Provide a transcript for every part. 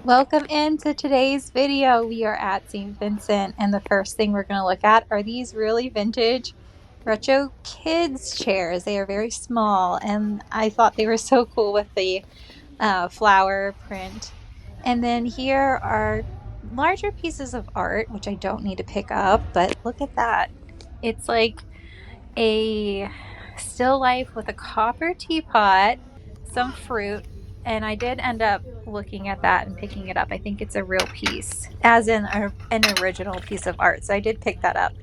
Welcome into today's video. We are at St. Vincent, and the first thing we're going to look at are these really vintage retro kids chairs. They are very small, and I thought they were so cool with the flower print. And then here are larger pieces of art, which I don't need to pick up, but look at that. It's like a still life with a copper teapot, some fruit, and I did end up looking at that and picking it up. I think it's a real piece, as in an original piece of art. So I did pick that up.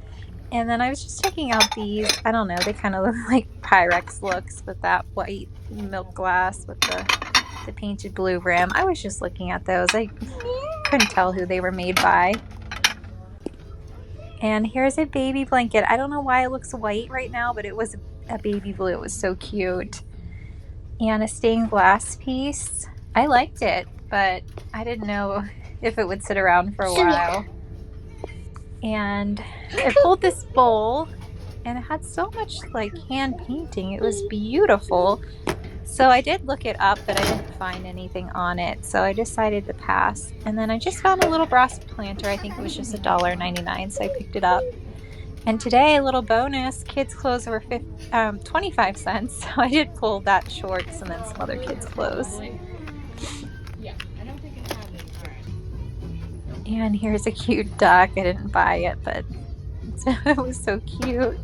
And then I was just checking out these. I don't know, they kind of look like Pyrex looks with that white milk glass with the painted blue rim. I was just looking at those. I couldn't tell who they were made by. And here's a baby blanket. I don't know why it looks white right now, but it was a baby blue. It was so cute. And a stained glass piece. I liked it, but I didn't know if it would sit around for a while. And I pulled this bowl, and it had so much like hand painting. It was beautiful. So I did look it up, but I didn't find anything on it. So I decided to pass. And then I just found a little brass planter. I think it was just $1.99, so I picked it up. And today, a little bonus, kids' clothes were 25 cents. So I did pull that shorts and then some other kids' clothes. And here's a cute duck. I didn't buy it, but it was so cute.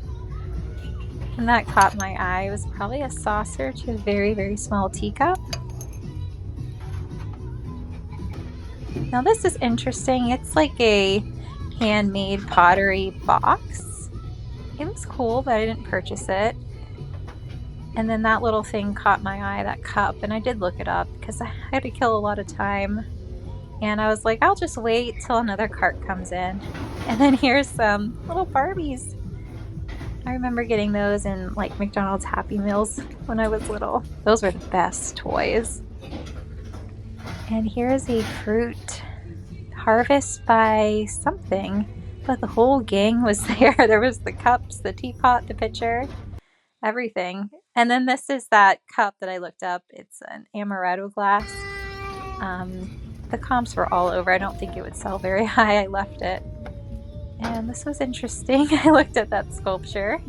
And that caught my eye. It was probably a saucer to a very, very small teacup. Now this is interesting. It's like a handmade pottery box. It was cool, but I didn't purchase it. And then that little thing caught my eye, that cup, and I did look it up because I had to kill a lot of time. And I was like, I'll just wait till another cart comes in. And then here's some little Barbies. I remember getting those in like McDonald's Happy Meals when I was little. Those were the best toys. And here's a fruit harvest by something, but the whole gang was there. There was the cups, the teapot, the pitcher, everything. And then this is that cup that I looked up. It's an amaretto glass. The comps were all over. I don't think it would sell very high. I left it. And this was interesting. I looked at that sculpture,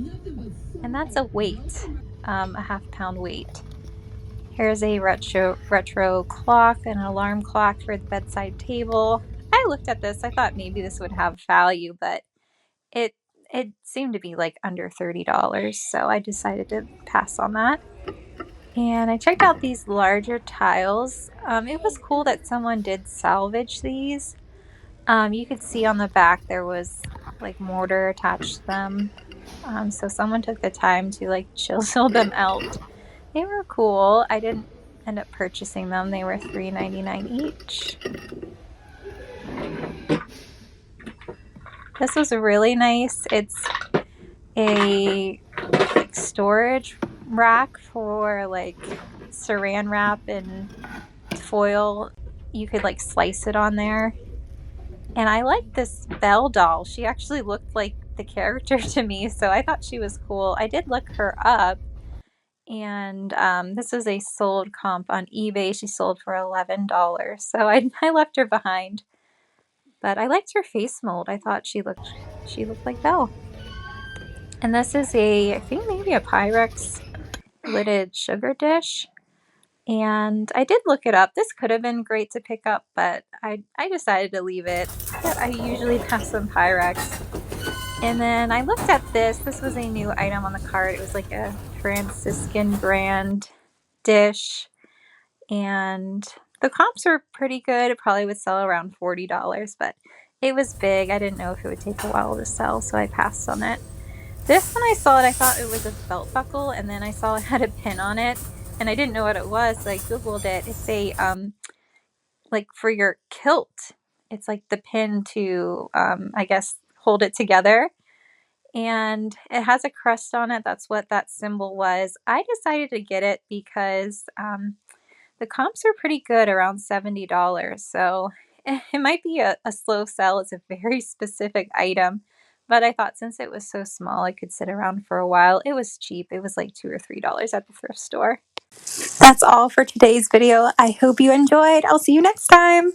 and that's a weight, a half-pound weight. Here's a retro clock, and an alarm clock for the bedside table. I looked at this. I thought maybe this would have value, but it seemed to be like under $30, so I decided to pass on that. And I checked out these larger tiles. It was cool that someone did salvage these. You could see on the back there was like mortar attached to them. So someone took the time to like chisel them out. They were cool. I didn't end up purchasing them. They were $3.99 each. This was really nice. It's a like storage rack for like saran wrap and foil. You could like slice it on there. And I like this Belle doll. She actually looked like the character to me, so I thought she was cool. I did look her up, and this was a sold comp on eBay. She sold for $11, so I left her behind. But I liked her face mold. I thought she looked like Belle. And this is I think maybe a Pyrex lidded sugar dish. And I did look it up. This could have been great to pick up, but I decided to leave it. I usually pass on Pyrex. And then I looked at this. This was a new item on the cart. It was like a Franciscan brand dish. And the comps were pretty good. It probably would sell around $40, but it was big. I didn't know if it would take a while to sell, so I passed on it. This, when I saw it, I thought it was a belt buckle, and then I saw it had a pin on it, and I didn't know what it was, so I Googled it. It's a, like for your kilt. It's like the pin to, I guess, hold it together. And it has a crest on it. That's what that symbol was. I decided to get it because the comps are pretty good, around $70. So it might be a slow sell. It's a very specific item. But I thought since it was so small, I could sit around for a while. It was cheap. It was like $2 or $3 at the thrift store. That's all for today's video. I hope you enjoyed. I'll see you next time.